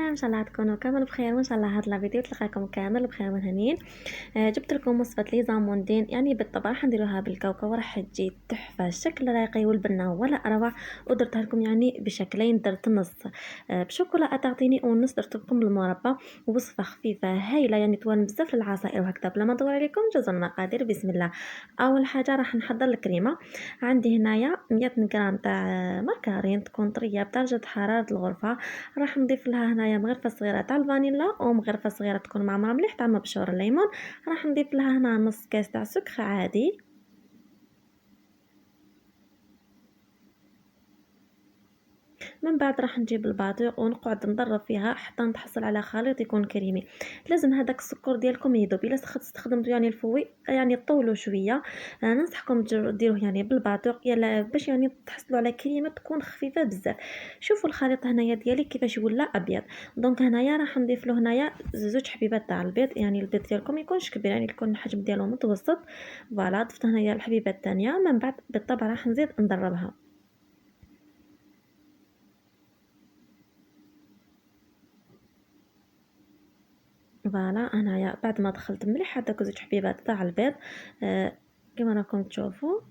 ان شاء الله تكونوا كامل بخير وان شاء الله هاد لا فيديو تلقاكم كامل بخير وهنيين. جبت لكم وصفه لي زاموندين، يعني بالطبع راح نديروها بالكاوكاو وراح تجي تحفه. الشكل راقي والبنه ولا اروع. ودرتها لكم يعني بشكلين، درت نص بشوكولا تعطيني ونص درت لكم بالمربى. وصفه خفيفه هايله يعني توان بزاف للعصائر وهكذا. بلا ما ندور عليكم جوز المقادير بسم الله. اول حاجه راح نحضر الكريمه. عندي هنايا 100 غرام تاع ماركارين تكون طريه بدرجه حراره الغرفه. راح نضيف لها هنايا مغرفه صغيره تاع الفانيلا ومغرفه صغيره تكون معمره مليح تاع مبشور الليمون. راح نضيف لها هنا نص كاس تاع سكر عادي. من بعد راح نجيب الباطيق ونقعد نضرب فيها حتى نتحصل على خليط يكون كريمي. لازم هذاك السكر ديالكم يذوب. الا استخدمتوا يعني الفوي يعني طولوا شويه. ننصحكم ديروه يعني بالباطيق يلا باش يعني تحصلوا على كريمه تكون خفيفه بزاف. شوفوا الخليط هنايا ديالي كيفاش ولا ابيض. دونك هنايا راح نضيف له هنايا زوج حبيبات تاع البيض، يعني البيض ديالكم يكونش كبير يعني يكون الحجم ديالو متوسط. فوالا ضفت هنايا الحبيبه الثانيه. من بعد بالطبع راح نزيد نضربها. فوالا انايا بعد ما دخلت مليح هذوك زوج حبيبات تاع البيض. كما راكم تشوفوا.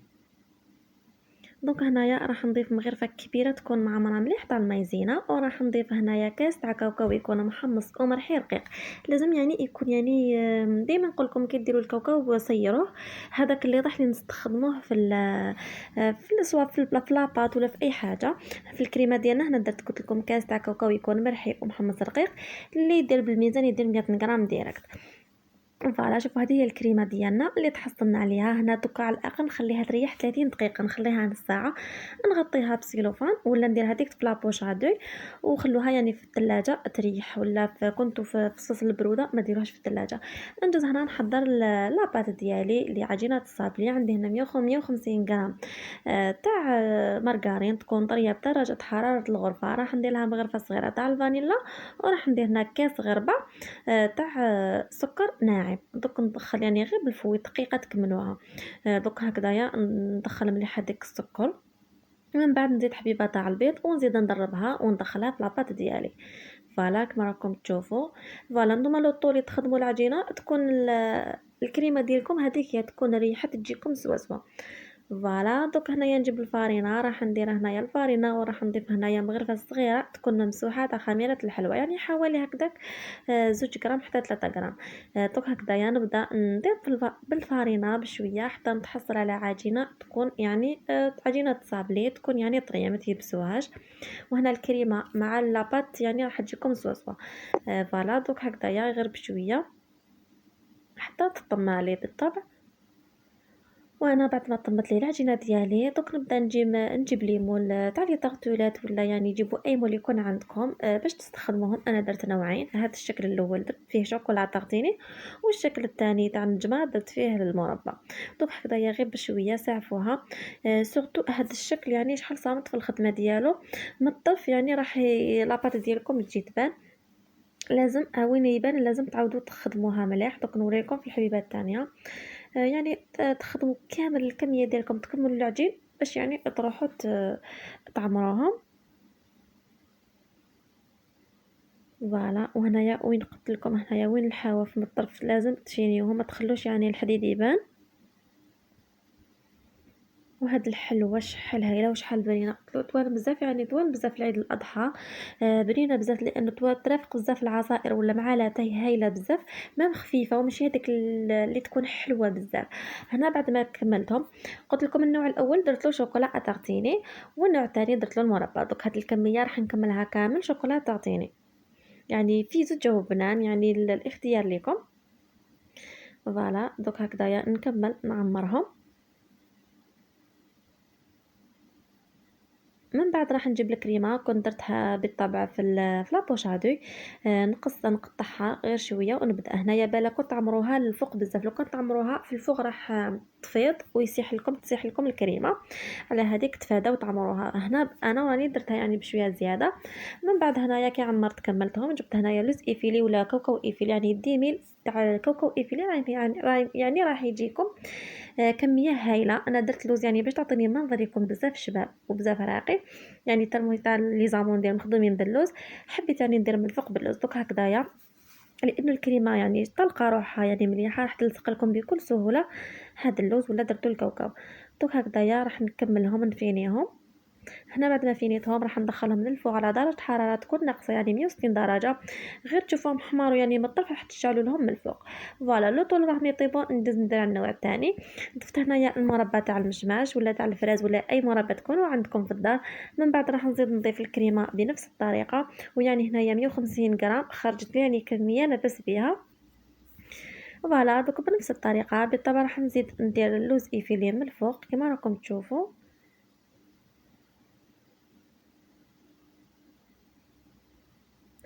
دونك هنايا راح نضيف مغرفه كبيره تكون معمره مليح تاع المايزينا، وراح نضيف هنايا كاس تاع كاوكاو يكون محمص او مرحي رقيق. لازم يعني يكون يعني ديما نقول لكم كي ديروا الكاوكاو صيروه. هذاك اللي راح نستخدموه في سواء في لاباط ولا في اي حاجه. في الكريمه ديالنا هنا درت قلت لكم كاس تاع كاوكاو يكون مرحي ومحمص رقيق. اللي يدير بالميزان يدير 100 غرام ديريكت. فوالا شوفوا هذه هي الكريمه ديالنا اللي تحصلنا عليها هنا. دوكا على الاقل نخليها تريح 30 دقيقه، نخليها نص ساعه. نغطيها بسيلوفان ولا ندير هذيك في لابوش ادوي وخلوها يعني في الثلاجه تريح. ولا كنتو في فصوص البروده ما ديروهاش في الثلاجه. ندوز هنا نحضر لاباط ديالي اللي عجينه الصابلي. عندي هنا 150 غرام تاع مارغرين تكون طريه بدرجه حراره الغرفه. راح ندير لها مغرفه صغيره تاع الفانيلا، وراح ندير هنا كاس غربه تاع سكر ناعم. دوك ندخل يعني غير بالفوي دقيقه تكملوها. دوك هكذايا ندخل مليح هذيك السكر. من بعد نزيد حبيبه تاع البيض ونزيد ندربها وندخلها في لاباط ديالي. فوالا كما راكم تشوفوا. فوالا نتوما لو طولي تخدموا العجينه تكون الكريمه ديالكم هذيك هي تكون ريحه تجيكم سواسوا. فوالا دوك هنايا نجيب الفارينه. راح ندير هنايا الفارينه وراح نضيف هنايا مغرفه صغيره تكون ممسوحه تاع خميره الحلوى، يعني حوالي هكذاك زوج غرام حتى 3 غرام. دوك هكذايا نبدا ندير بالفارينه بشويه حتى نتحصل على عجينه تكون يعني عجينه صابلي تكون يعني طريه ما تيبسوهاش. وهنا الكريمه مع لاباط يعني راح تجيكم زوزوه. فوالا دوك هكذايا غير بشويه حتى تطمع لي بالطبع. وانا بعد ما طمت لي العجينه ديالي دوك نبدا نجيب لي مول تاع لي طارطولات ولا يعني جيبوا اي مول يكون عندكم باش تستخدموهم. انا درت نوعين. هذا الشكل الاول درت فيه شوكولا طارطيني، والشكل الثاني تاع النجمه درت فيه المربى. دوك هكذايا غير بشويه سعفوها. سورتو هذا الشكل يعني شحال صامت في الخدمه ديالو من الطرف يعني راح لاباط ديالكم تجي تبان. لازم وين يبان لازم تعاودوا تخدموها مليح. دوك نوريكم في الحبيبه الثانيه. يعني تخدموا كامل الكميه ديالكم تكملوا العجين باش يعني تروحوا تعمروهم. فوالا وهنايا وين قلت لكم هنايا وين الحواف من الطرف لازم تشينيوهم ما تخلوش يعني الحديد يبان. وهاد الحلوه شحال هايله وشحال بنينه طوال بزاف يعني طوال بزاف العيد الاضحى. بنينه بزاف لان ترافق بزاف العصائر ولا مع لاتاي هايله بزاف. مام خفيفه وماشي هذيك اللي تكون حلوه بزاف. هنا بعد ما كملتهم قلت لكم النوع الاول درت له شوكولا طارطيني، والنوع الثاني درت له المربى. دوك هاد الكميه راح نكملها كامل شوكولا طارطيني. يعني في زوج جوبنان يعني الاختيار لكم. فوالا دوك هكذايا نكمل نعمرهم. من بعد راح نجيب الكريمه كنت درتها بالطبع في لابوشادو. نقطعها غير شويه ونبدا هنايا بالا كنت تعمروها للفوق بزاف. لو كنت تعمروها في الفوق راح تفيض تسيح لكم الكريمه. على هذيك تفاداو تعمروها. هنا انا راني درتها يعني بشويه زياده. من بعد هنايا كي عمرت كملتهم جبت هنايا لوز ايفيلي ولا كاوكاو ايفيلي، يعني ديميل تاع الكاوكاو ايفيلي يعني راح يجيكم كميه هايله. انا درت لوز يعني باش تعطيني منظر يكون بزاف شباب وبزاف راقي، يعني تاع لي زامون ديال مخدومين باللوز. حبيت يعني ندير من الفوق باللوز دوك هكذايا، لان الكريمه يعني طلقه روحها يعني مليحه راح تلصق لكم بكل سهوله. هذا اللوز ولا درتو الكاوكاو. دوك هكذايا راح نكملهم نفينيهم. هنا بعد ما فينيتهم راح ندخلهم للفوق على درجه حراره تكون ناقصه يعني 160 درجه، غير تشوفوهم حماروا يعني من الطرف راح تشعلوا لهم من الفوق. فوالا لو طول راهم يطيبوا ندز ندير على النوع الثاني. ضفت هنايا المربى تاع المشماش ولا تاع الفراز ولا اي مربى تكونوا عندكم في الدار. من بعد راح نزيد نضيف الكريمه بنفس الطريقه، ويعني هنايا 150 غرام خرجت لي يعني كميه لاباس بها. فوالا دوك بنفس الطريقه بالطبع راح نزيد ندير اللوز ايفيلي من الفوق كما راكم تشوفوا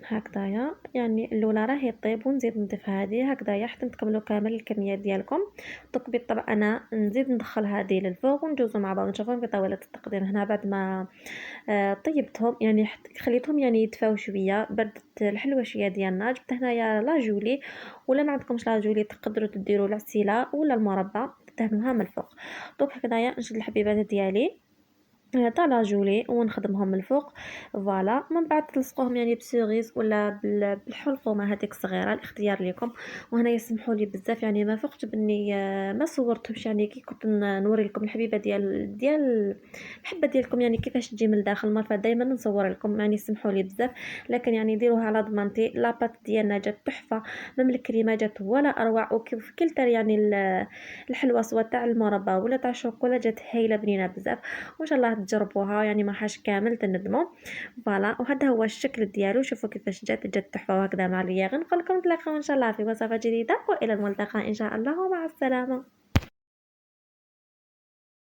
هكذايا. يعني الاولى راهي طيب ونزيد نضيف هذه هكذايا حتى تكملوا كامل الكميه ديالكم. دوك بالطبع انا نزيد ندخل هذه للفوق وندوزو مع بعض نشوفهم في طاوله التقديم. هنا بعد ما طيبتهم يعني خليتهم يعني يدفاو شويه، بردت الحلوه شويه ديالنا. جبت هنايا لا جولي، ولا ما عندكمش لا جولي تقدروا تديروا العسيله ولا المربى تدهنوها من الفوق. دوك هكذايا نشد الحبيبات ديالي تاع لاجولي ونخدمهم من الفوق. فوالا من بعد تلصقوهم يعني بسوغيز ولا بالحلقومه هذيك الصغيره، الاختيار لكم. وهنا يسمحوا لي بزاف يعني ما فقت بني ما صورتهمش يعني كي كنت نوري لكم الحبيبه ديال الحبه ديالكم يعني كيفاش تجي من الداخل مرة دائما نصور لكم، يعني يسمحوا لي بزاف. لكن يعني ديروها على ضمانتي. لاباط ديالنا جات تحفه، ميم الكريمه جات ولا اروع. وكيف كلتا يعني الحلوه سواء تاع المربى ولا تاع الشوكولا جات هايله بنينه بزاف. وان شاء الله تجربوها يعني ما حاش كامل تندموا. فوالا وهذا هو الشكل ديالو. شوفوا كيفاش جات تحفه وهكذا مع الرياغ. نقول لكم نتلاقاو ان شاء الله في وصفه جديده، والى الملتقى ان شاء الله، ومع السلامه.